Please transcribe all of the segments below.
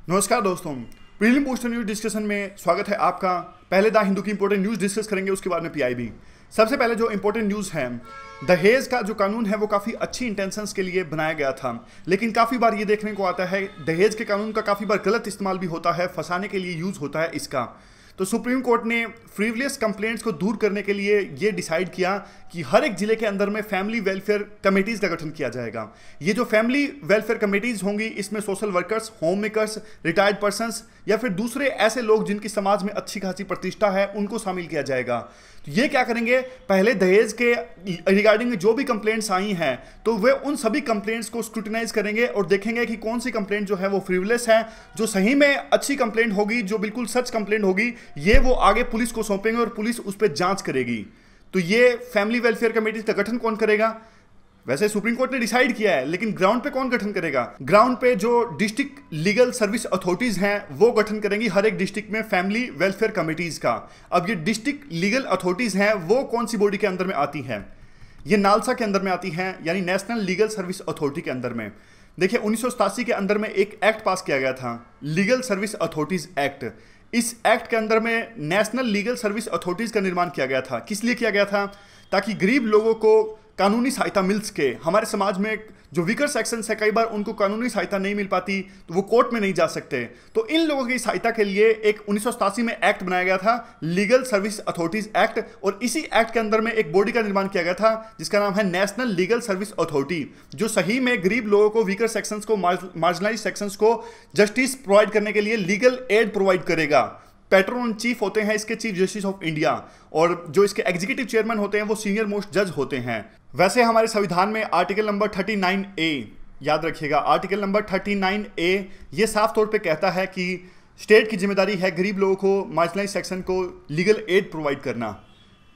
नमस्कार दोस्तों, prelim poster news discussion में स्वागत है आपका। पहले द हिंदू की इंपॉर्टेंट न्यूज डिस्कस करेंगे, उसके बाद में पीआईबी। सबसे पहले जो इंपॉर्टेंट न्यूज है, दहेज का जो कानून है वो काफ़ी अच्छी इंटेंशंस के लिए बनाया गया था, लेकिन काफ़ी बार ये देखने को आता है दहेज के कानून का काफ़ी बार गलत इस्तेमाल भी होता है, फंसाने के लिए यूज़ होता है इसका। तो सुप्रीम कोर्ट ने फ्रीवियस कंप्लेंट्स को दूर करने के लिए ये डिसाइड किया कि हर एक जिले के अंदर में फैमिली वेलफेयर कमेटीज़ का गठन किया जाएगा। ये जो फैमिली वेलफेयर कमेटीज़ होंगी, इसमें social workers, home makers, retired persons या फिर दूसरे ऐसे लोग जिनकी समाज में अच्छी खासी प्रतिष्ठा है, उनको शामिल किया जाएगा। तो ये क्या करेंगे, पहले दहेज के रिगार्डिंग जो भी कंप्लेंट्स आई हैं तो वे उन सभी कंप्लेंट्स को स्क्रूटिनाइज करेंगे और देखेंगे कि कौन सी कंप्लेंट जो है वो फ्रीवियस है, जो सही में अच्छी कंप्लेंट होगी, जो बिल्कुल सच कंप्लेंट होगी, ये वो आगे पुलिस को सौंपेंगे और पुलिस उस पर जांच करेगी। तो ये फैमिली वेलफेयर कमेटी का गठन कौन करेगा? वैसे सुप्रीम कोर्ट ने डिसाइड किया है, लेकिन ग्राउंड पे कौन गठन करेगा? ग्राउंड पे जो डिस्ट्रिक्ट लीगल सर्विस अथॉरिटीज हैं वो गठन करेंगी हर एक डिस्ट्रिक्ट में फैमिली वेलफेयर कमेटीज का। अब ये डिस्ट्रिक्ट लीगल अथॉरिटीज हैं वो कौन सी बॉडी के अंदर में आती हैं? ये नालसा के अंदर में आती हैं, यानी नेशनल लीगल सर्विस अथॉरिटी के अंदर में। देखिए 1987 के अंदर में एक एक्ट पास किया गया था, लीगल सर्विस अथॉरिटीज एक्ट। इस एक्ट के अंदर में नेशनल लीगल सर्विस अथॉरिटीज का निर्माण किया गया था। किस लिए किया गया था? ताकि गरीब लोगों को कानूनी सहायता मिल सके। हमारे समाज में जो वीकर सेक्शंस है, कई बार उनको कानूनी सहायता नहीं मिल पाती तो वो कोर्ट में नहीं जा सकते। तो इन लोगों की सहायता के लिए एक 1987 में एक्ट बनाया गया था, लीगल सर्विस अथॉरिटीज एक्ट। और इसी एक्ट के अंदर में एक बॉडी का निर्माण किया गया था जिसका नाम है नेशनल लीगल सर्विस अथॉरिटी, जो सही में गरीब लोगों को, वीकर सेक्शंस को, मार्जिनलाइज सेक्शंस को जस्टिस प्रोवाइड करने के लिए लीगल एड प्रोवाइड करेगा। पैट्रोन चीफ होते हैं इसके चीफ जस्टिस ऑफ इंडिया, और जो इसके एग्जीक्यूटिव चेयरमैन होते हैं वो सीनियर मोस्ट जज होते हैं। वैसे हमारे संविधान में आर्टिकल नंबर 39A, याद रखिएगा आर्टिकल नंबर 39A, ये साफ तौर पे कहता है कि स्टेट की जिम्मेदारी है गरीब लोगों को, मार्जिनलाइज सेक्शन को लीगल एड प्रोवाइड करना।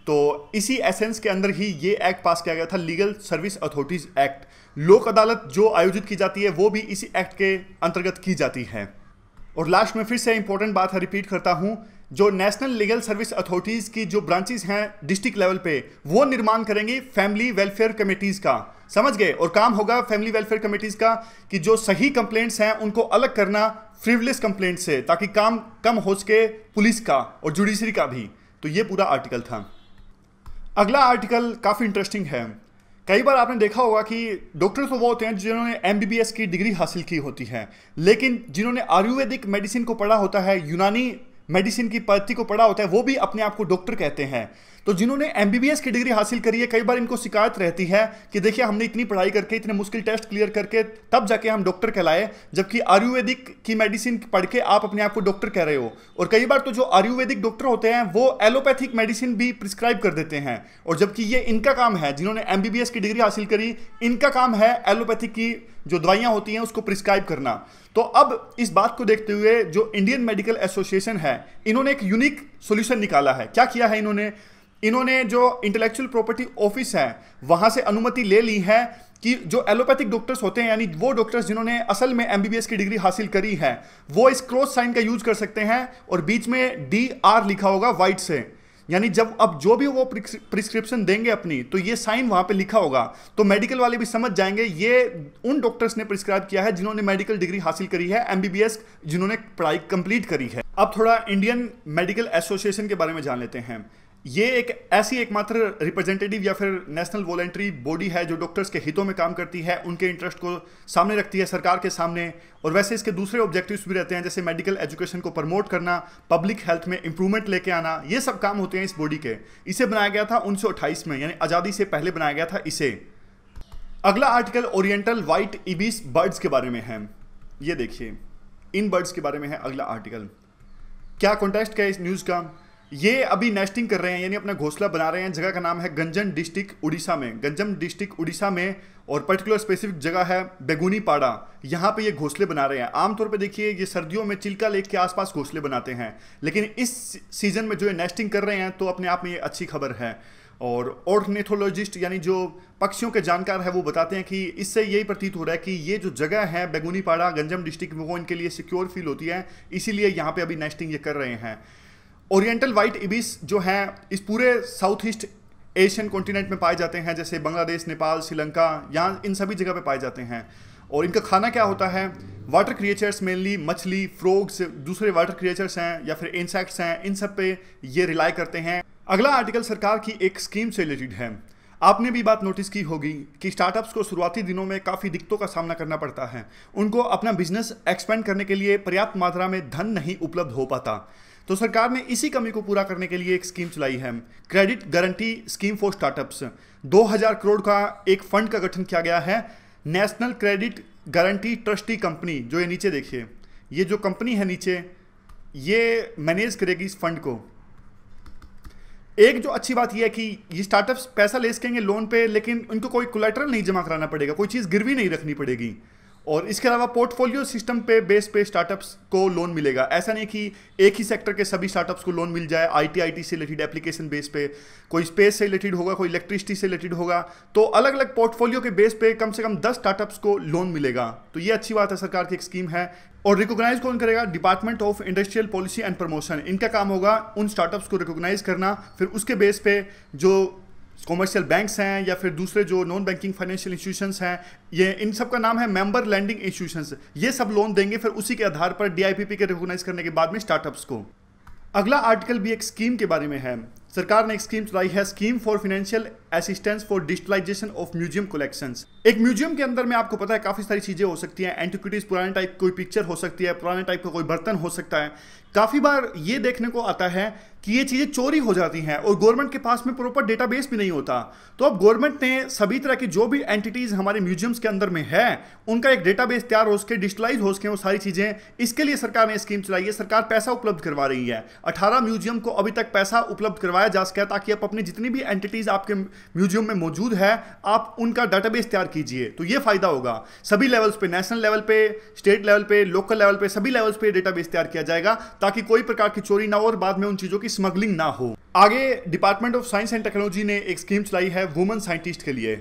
तो इसी एसेंस के अंदर ही ये एक्ट पास किया गया था, लीगल सर्विस अथॉरिटीज एक्ट। लोक अदालत जो आयोजित की जाती है वो भी इसी एक्ट के अंतर्गत की जाती है। और लास्ट में फिर से इंपॉर्टेंट बात है, रिपीट करता हूं, जो नेशनल लीगल सर्विस अथॉरिटीज की जो ब्रांचेस हैं डिस्ट्रिक्ट लेवल पे, वो निर्माण करेंगी फैमिली वेलफेयर कमेटीज का। समझ गए? और काम होगा फैमिली वेलफेयर कमेटीज का कि जो सही कंप्लेंट्स हैं उनको अलग करना फ्रीवियस कंप्लेंट से, ताकि काम कम हो सके पुलिस का और जुडिशरी का भी। तो ये पूरा आर्टिकल था। अगला आर्टिकल काफी इंटरेस्टिंग है। कई बार आपने देखा होगा कि डॉक्टर तो वो होते हैं जिन्होंने एमबीबीएस की डिग्री हासिल की होती है, लेकिन जिन्होंने आयुर्वेदिक मेडिसिन को पढ़ा होता है, यूनानी मेडिसिन की पद्धति को पढ़ा होता है, वो भी अपने आप को डॉक्टर कहते हैं। तो जिन्होंने एमबीबीएस की डिग्री हासिल करी है, कई बार इनको शिकायत रहती है कि देखिए हमने इतनी पढ़ाई करके, इतने मुश्किल टेस्ट क्लियर करके तब जाके हम डॉक्टर कहलाए, जबकि आयुर्वेदिक की मेडिसिन पढ़ के आप अपने आप को डॉक्टर कह रहे हो। और कई बार तो जो आयुर्वेदिक डॉक्टर होते हैं वो एलोपैथिक मेडिसिन भी प्रिस्क्राइब कर देते हैं, और जबकि ये इनका काम है, जिन्होंने एमबीबीएस की डिग्री हासिल करी, इनका काम है एलोपैथिक की जो दवाइयां होती हैं उसको प्रिस्क्राइब करना। तो अब इस बात को देखते हुए जो इंडियन मेडिकल एसोसिएशन है, इन्होंने एक यूनिक सॉल्यूशन निकाला है। क्या किया है इन्होंने जो इंटेलेक्चुअल प्रॉपर्टी ऑफिस है वहां से अनुमति ले ली है कि जो एलोपैथिक डॉक्टर्स होते हैं, यानी वो डॉक्टर्स जिन्होंने असल में एमबीबीएस की डिग्री हासिल करी है, वो इस क्रॉस साइन का यूज कर सकते हैं और बीच में DR लिखा होगा व्हाइट से। यानी जब अब जो भी वो प्रिस्क्रिप्शन देंगे अपनी, तो ये साइन वहां पे लिखा होगा, तो मेडिकल वाले भी समझ जाएंगे ये उन डॉक्टर्स ने प्रिस्क्राइब किया है जिन्होंने मेडिकल डिग्री हासिल करी है, एमबीबीएस जिन्होंने पढ़ाई कंप्लीट करी है। अब थोड़ा इंडियन मेडिकल एसोसिएशन के बारे में जान लेते हैं। ये एक ऐसी एकमात्र रिप्रेजेंटेटिव या फिर नेशनल वॉलंटरी बॉडी है जो डॉक्टर्स के हितों में काम करती है, उनके इंटरेस्ट को सामने रखती है सरकार के सामने। और वैसे इसके दूसरे ऑब्जेक्टिव्स भी रहते हैं, जैसे मेडिकल एजुकेशन को प्रमोट करना, पब्लिक हेल्थ में इंप्रूवमेंट लेके आना, ये सब काम होते हैं इस बॉडी के। इसे बनाया गया था 1928 में, यानी आज़ादी से पहले बनाया गया था इसे। अगला article oriental white ibis birds के बारे में है। ये देखिए, इन बर्ड्स के बारे में है अगला आर्टिकल। क्या कॉन्टेक्स्ट क्या है इस न्यूज़ का? ये अभी नेस्टिंग कर रहे हैं, यानी अपना घोंसला बना रहे हैं। जगह का नाम है गंजम डिस्ट्रिक्ट उड़ीसा में, गंजम डिस्ट्रिक्ट उड़ीसा में, और पर्टिकुलर स्पेसिफिक जगह है बेगुनी पाड़ा। यहाँ पे ये घोंसले बना रहे हैं। आमतौर पे देखिए ये सर्दियों में चिल्का लेक के आसपास घोंसले बनाते हैं, लेकिन इस सीजन में जो ये नेस्टिंग कर रहे हैं तो अपने आप में ये अच्छी खबर है। और ऑर्निथोलॉजिस्ट यानी जो पक्षियों के जानकार है वो बताते हैं कि इससे यही प्रतीत हो रहा है कि ये जो जगह है बेगुनी पाड़ा गंजम डिस्ट्रिक्ट में, वो इनके लिए सिक्योर फील होती है, इसीलिए यहाँ पे अभी नेस्टिंग ये कर रहे हैं। ओरिएंटल व्हाइट इबिस जो है इस पूरे साउथ ईस्ट एशियन कॉन्टिनेंट में पाए जाते हैं, जैसे बांग्लादेश, नेपाल, श्रीलंका, यहाँ इन सभी जगह पे पाए जाते हैं। और इनका खाना क्या होता है? वाटर क्रिएचर्स, मेनली मछली, फ्रॉग्स, दूसरे वाटर क्रिएचर्स हैं या फिर इंसेक्ट्स हैं, इन सब पे ये रिलाई करते हैं। अगला आर्टिकल सरकार की एक स्कीम से रिलेटेड है। आपने भी बात नोटिस की होगी कि स्टार्टअप्स को शुरुआती दिनों में काफ़ी दिक्कतों का सामना करना पड़ता है। उनको अपना बिजनेस एक्सपेंड करने के लिए पर्याप्त मात्रा में धन नहीं उपलब्ध हो पाता। तो सरकार ने इसी कमी को पूरा करने के लिए एक स्कीम चलाई है, credit guarantee scheme for startups. 2000 crore का एक फंड का गठन किया गया है, national credit guarantee trustee company. जो ये नीचे देखिए, ये जो कंपनी है नीचे, ये मैनेज करेगी इस फंड को। एक जो अच्छी बात यह है कि ये स्टार्टअप्स पैसा ले सकेंगे लोन पे, लेकिन उनको कोई कोलैटरल नहीं जमा कराना पड़ेगा, कोई चीज़ गिरवी नहीं रखनी पड़ेगी। और इसके अलावा पोर्टफोलियो सिस्टम पे बेस पे स्टार्टअप्स को लोन मिलेगा। ऐसा नहीं कि एक ही सेक्टर के सभी स्टार्टअप्स को लोन मिल जाए। आईटी से रिलेटेड एप्लीकेशन बेस पे, कोई स्पेस से रिलेटेड होगा, कोई इलेक्ट्रिसिटी से रिलेटेड होगा, तो अलग अलग पोर्टफोलियो के बेस पे कम से कम 10 स्टार्टअप्स को लोन मिलेगा। तो ये अच्छी बात है, सरकार की एक स्कीम है। और रिकॉग्नाइज कौन करेगा? Department of industrial policy and promotion. इनका काम होगा उन स्टार्टअप्स को रिकॉग्नाइज करना, फिर उसके बेस पे जो कॉमर्शियल बैंक्स हैं या फिर दूसरे जो नॉन बैंकिंग फाइनेंशियल इंस्टीट्यूशंस हैं, ये इन सब का नाम है मेंबर लैंडिंग इंस्टीट्यूशंस, ये सब लोन देंगे फिर उसी के आधार पर डीआईपीपी के रिकॉग्नाइज करने के बाद में स्टार्टअप्स को। अगला आर्टिकल भी एक स्कीम के बारे में है। सरकार ने एक स्कीम चलाई है, scheme for financial assistance for digitalization of museum collections. एक म्यूजियम के अंदर में आपको पता है काफ़ी सारी चीज़ें हो सकती हैं, एंटिक्विटीज़, पुराने टाइप कोई पिक्चर हो सकती है, पुराने टाइप का कोई बर्तन हो सकता है। काफ़ी बार ये देखने को आता है कि ये चीज़ें चोरी हो जाती हैं और गवर्नमेंट के पास में प्रॉपर डेटाबेस भी नहीं होता। तो अब गवर्नमेंट ने सभी तरह की जो भी एंटिटीज़ हमारे म्यूजियम्स के अंदर में है, उनका एक डेटाबेस तैयार हो सके, डिजिटलाइज हो सके वो सारी चीज़ें, इसके लिए सरकार ने स्कीम चलाई है। सरकार पैसा उपलब्ध करवा रही है। 18 म्यूजियम को अभी तक पैसा उपलब्ध करवाया जा सके, ताकि आप अपनी जितनी भी एंटिटीज़ आपके म्यूजियम में मौजूद है, आप उनका डेटाबेस तैयार कीजिए। तो ये फायदा होगा सभी लेवल्स पे, नेशनल लेवल पे, स्टेट लेवल पे, लोकल लेवल पे, सभी लेवल्स पे डेटाबेस तैयार किया जाएगा, ताकि कोई प्रकार की चोरी ना हो और बाद में उन चीज़ों की स्मगलिंग ना हो। आगे department of science and technology ने एक स्कीम चलाई है वुमेन साइंटिस्ट के लिए।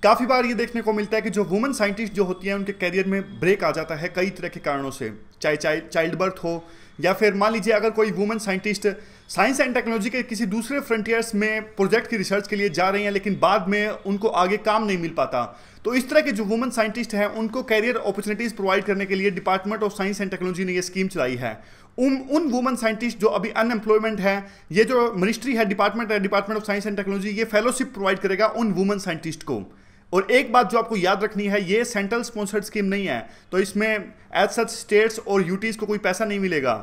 काफ़ी बार ये देखने को मिलता है कि जो वुमेन साइंटिस्ट जो होती हैं, उनके करियर में ब्रेक आ जाता है कई तरह के कारणों से, चाहे चाइल्ड बर्थ हो या फिर मान लीजिए अगर कोई women scientist science and technology के किसी दूसरे फ्रंटियर्स में प्रोजेक्ट की रिसर्च के लिए जा रही हैं, लेकिन बाद में उनको आगे काम नहीं मिल पाता। तो इस तरह के जो वुमेन साइंटिस्ट हैं, उनको कैरियर अपॉर्चुनिटीज़ प्रोवाइड करने के लिए department of science and technology ने ये स्कीम चलाई है। उन वुमेन साइंटिस्ट जो अभी अनएम्प्लॉयमेंट है, ये जो मिनिस्ट्री है, department of science and technology, ये फेलोशिप प्रोवाइड करेगा उन वुमेन साइंटिस्ट को। और एक बात जो आपको याद रखनी है, ये सेंट्रल स्पॉन्सर्ड स्कीम नहीं है, तो इसमें एज सच स्टेट्स और यूटीज को कोई पैसा नहीं मिलेगा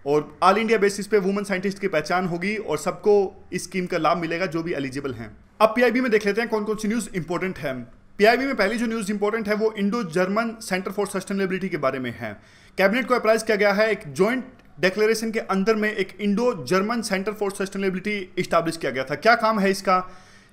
और ऑल इंडिया बेसिस पे वुमेन साइंटिस्ट की पहचान होगी और सबको इस स्कीम का लाभ मिलेगा जो भी एलिजिबल हैं। अब पीआईबी में देख लेते हैं कौन कौन सी न्यूज़ इंपॉर्टेंट है। पीआईबी में पहली जो न्यूज़ इंपॉर्टेंट है वो Indo German centre for sustainability के बारे में है। कैबिनेट को अप्राइज किया गया है, एक जॉइंट डिक्लेरेशन के अंदर में एक Indo German centre for sustainability establish किया गया था। क्या काम है इसका?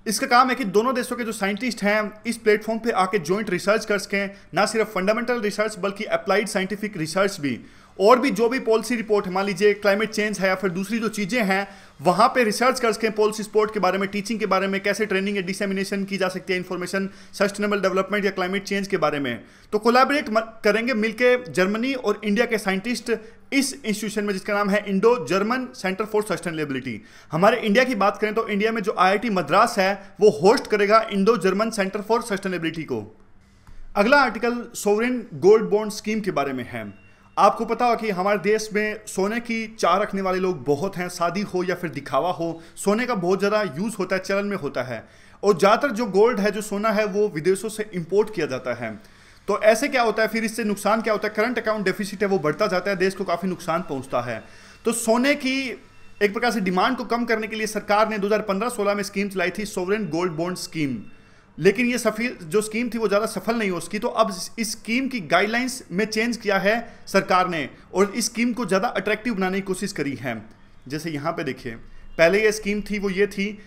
इसका काम है कि दोनों देशों के जो साइंटिस्ट हैं इस प्लेटफॉर्म पे आके जॉइंट रिसर्च कर सकें, ना सिर्फ फंडामेंटल रिसर्च बल्कि अप्लाइड साइंटिफिक रिसर्च भी, और भी जो भी पॉलिसी रिपोर्ट है, मान लीजिए क्लाइमेट चेंज है या फिर दूसरी जो चीज़ें हैं, वहाँ पे रिसर्च कर सकें पॉलिसी सपोर्ट के बारे में, टीचिंग के बारे में, कैसे ट्रेनिंग या डिसेमिनेशन की जा सकती है इन्फॉर्मेशन सस्टेनेबल डेवलपमेंट या क्लाइमेट चेंज के बारे में। तो कोलैबोरेट करेंगे मिलके जर्मनी और इंडिया के साइंटिस्ट इस इंस्टीट्यूशन में, जिसका नाम है Indo German centre for sustainability. हमारे इंडिया की बात करें तो इंडिया में जो IIT मद्रास है वो होस्ट करेगा Indo German centre for sustainability को। अगला article sovereign gold bond scheme के बारे में है। आपको पता हो कि हमारे देश में सोने की चाह रखने वाले लोग बहुत हैं, शादी हो या फिर दिखावा हो, सोने का बहुत ज़्यादा यूज़ होता है, चलन में होता है। और ज़्यादातर जो गोल्ड है, जो सोना है, वो विदेशों से इंपोर्ट किया जाता है। तो ऐसे क्या होता है, फिर इससे नुकसान क्या होता है? करंट अकाउंट डेफिसिट है वो बढ़ता जाता है, देश को काफ़ी नुकसान पहुँचता है। तो सोने की एक प्रकार से डिमांड को कम करने के लिए सरकार ने 2015-16 में स्कीम चलाई थी, सोवरेन गोल्ड बॉन्ड स्कीम। लेकिन ये जो स्कीम थी वो ज़्यादा सफल नहीं हो सकी। तो अब इस स्कीम की गाइडलाइंस में चेंज किया है सरकार ने और इस स्कीम को ज़्यादा अट्रैक्टिव बनाने की कोशिश करी है। जैसे यहाँ पे देखिए, पहले ये स्कीम थी वो ये थी,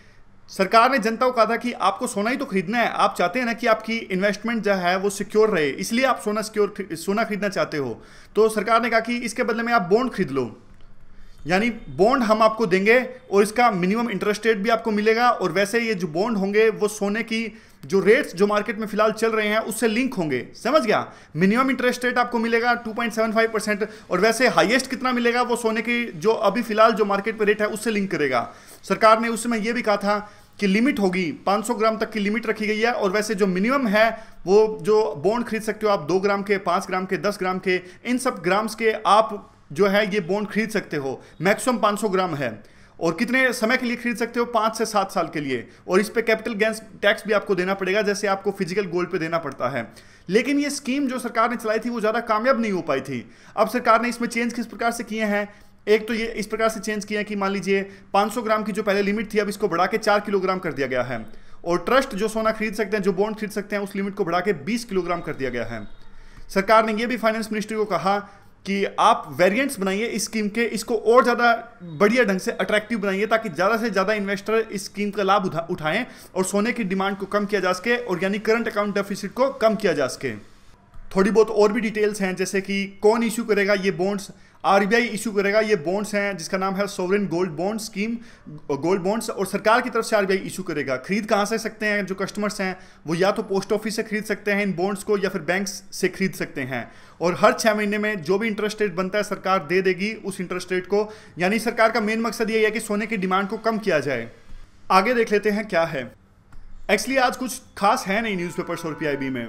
सरकार ने जनता को कहा था कि आपको सोना ही तो खरीदना है, आप चाहते हैं ना कि आपकी इन्वेस्टमेंट जो है वो सिक्योर रहे, इसलिए आप सोना खरीदना चाहते हो। तो सरकार ने कहा कि इसके बदले में आप बॉन्ड खरीद लो, यानी बॉन्ड हम आपको देंगे और इसका मिनिमम इंटरेस्ट रेट भी आपको मिलेगा, और वैसे ये जो बॉन्ड होंगे वो सोने की जो रेट्स जो मार्केट में फिलहाल चल रहे हैं उससे लिंक होंगे। समझ गया? मिनिमम इंटरेस्ट रेट आपको मिलेगा 2.75%, और वैसे हाईएस्ट कितना मिलेगा वो सोने की जो अभी फिलहाल जो मार्केट पे रेट है उससे लिंक करेगा। सरकार ने उस समय ये भी कहा था की लिमिट होगी 500 ग्राम तक की लिमिट रखी गई है। और वैसे जो मिनिमम है वो जो बॉन्ड खरीद सकते हो आप 2 ग्राम के, 5 ग्राम के, 10 ग्राम के, इन सब ग्राम्स के आप जो है ये बॉन्ड खरीद सकते हो। मैक्सिमम 500 ग्राम है। और कितने समय के लिए खरीद सकते हो? 5 से 7 साल के लिए। और इस पे कैपिटल गेन्स टैक्स भी आपको देना पड़ेगा जैसे आपको फिजिकल गोल्ड पे देना पड़ता है। लेकिन ये स्कीम जो सरकार ने चलाई थी वो ज़्यादा कामयाब नहीं हो पाई थी। अब सरकार ने इसमें चेंज किस प्रकार से किए हैं? एक तो ये इस प्रकार से चेंज किया है कि मान लीजिए 500 ग्राम की जो पहले लिमिट थी अब इसको बढ़ा के 4 किलोग्राम कर दिया गया है। और ट्रस्ट जो सोना खरीद सकते हैं, जो बॉन्ड खरीद सकते हैं, उस लिमिट को बढ़ा के 20 किलोग्राम कर दिया गया है। सरकार ने यह भी फाइनेंस मिनिस्ट्री को कहा कि आप वेरिएंट्स बनाइए इस स्कीम के, इसको और ज़्यादा बढ़िया ढंग से अट्रैक्टिव बनाइए ताकि ज़्यादा से ज़्यादा इन्वेस्टर इस स्कीम का लाभ उठाएं और सोने की डिमांड को कम किया जा सके और यानी करंट अकाउंट डेफिसिट को कम किया जा सके। थोड़ी बहुत और भी डिटेल्स हैं जैसे कि कौन इशू करेगा ये बॉन्ड्स। आरबीआई इशू करेगा ये बॉन्ड्स हैं जिसका नाम है sovereign gold bond scheme, gold bonds, और सरकार की तरफ से आरबीआई इशू करेगा। खरीद कहाँ से सकते हैं जो कस्टमर्स हैं वो या तो पोस्ट ऑफिस से खरीद सकते हैं इन बॉन्ड्स को या फिर बैंक्स से खरीद सकते हैं। और हर 6 महीने में जो भी इंटरेस्ट रेट बनता है सरकार दे देगी उस इंटरेस्ट रेट को। यानी सरकार का मेन मकसद ये है कि सोने की डिमांड को कम किया जाए। आगे देख लेते हैं क्या है। एक्चुअली आज कुछ खास है नहीं न्यूज़पेपर्स और पीआईबी में।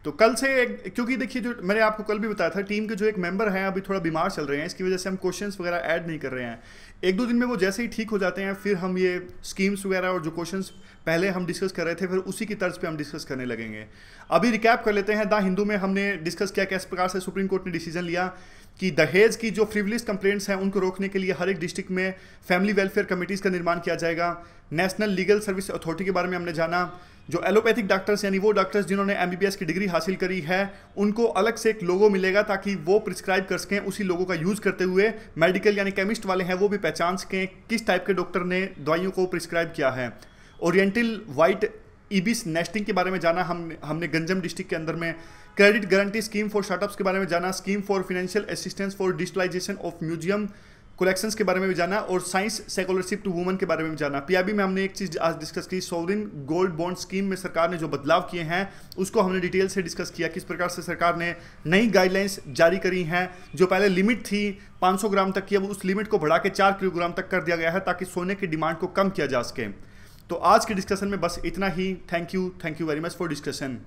तो कल से क्योंकि देखिए जो मैंने आपको कल भी बताया था टीम के जो एक मेंबर हैं अभी थोड़ा बीमार चल रहे हैं, इसकी वजह से हम क्वेश्चंस वगैरह ऐड नहीं कर रहे हैं। 1-2 दिन में वो जैसे ही ठीक हो जाते हैं फिर हम ये स्कीम्स वगैरह और जो क्वेश्चंस पहले हम डिस्कस कर रहे थे फिर उसी की तर्ज पे हम डिस्कस करने लगेंगे। अभी रिकैप कर लेते हैं। द हिंदू में हमने डिस्कस किया किस प्रकार से सुप्रीम कोर्ट ने डिसीजन लिया कि दहेज की जो फ्रिवलिस कंप्लेंट्स हैं उनको रोकने के लिए हर एक डिस्ट्रिक्ट में फैमिली वेलफेयर कमेटीज़ का निर्माण किया जाएगा। नेशनल लीगल सर्विस अथॉरिटी के बारे में हमने जाना। जो एलोपैथिक डॉक्टर्स यानी वो डॉक्टर्स जिन्होंने एमबीबीएस की डिग्री हासिल करी है उनको अलग से एक लोगो मिलेगा ताकि वो प्रिस्क्राइब कर सकें। उसी लोगों का यूज़ करते हुए मेडिकल यानी केमिस्ट वाले हैं वो भी पहचान सकें किस टाइप के डॉक्टर ने दवाइयों को प्रिस्क्राइब किया है। ओरिएंटल वाइट ईबिस नेस्टिंग के बारे में जाना हमने गंजम डिस्ट्रिक्ट के अंदर में। Credit guarantee scheme for startups के बारे में जाना। Scheme for financial assistance for digitalization of museum collections के बारे में भी जाना। और साइंस स्कॉलरशिप टू वुमेन के बारे में भी जाना। पीआईबी में हमने एक चीज़ आज डिस्कस की, सोवरेन गोल्ड बॉन्ड स्कीम में सरकार ने जो बदलाव किए हैं उसको हमने डिटेल से डिस्कस किया। किस प्रकार से सरकार ने नई गाइडलाइंस जारी करी हैं। जो पहले लिमिट थी 500 ग्राम तक की अब उस लिमिट को बढ़ा के 4 किलोग्राम तक कर दिया गया है ताकि सोने की डिमांड को कम किया जा सके। तो आज के डिस्कशन में बस इतना ही। Thank you very much for discussion.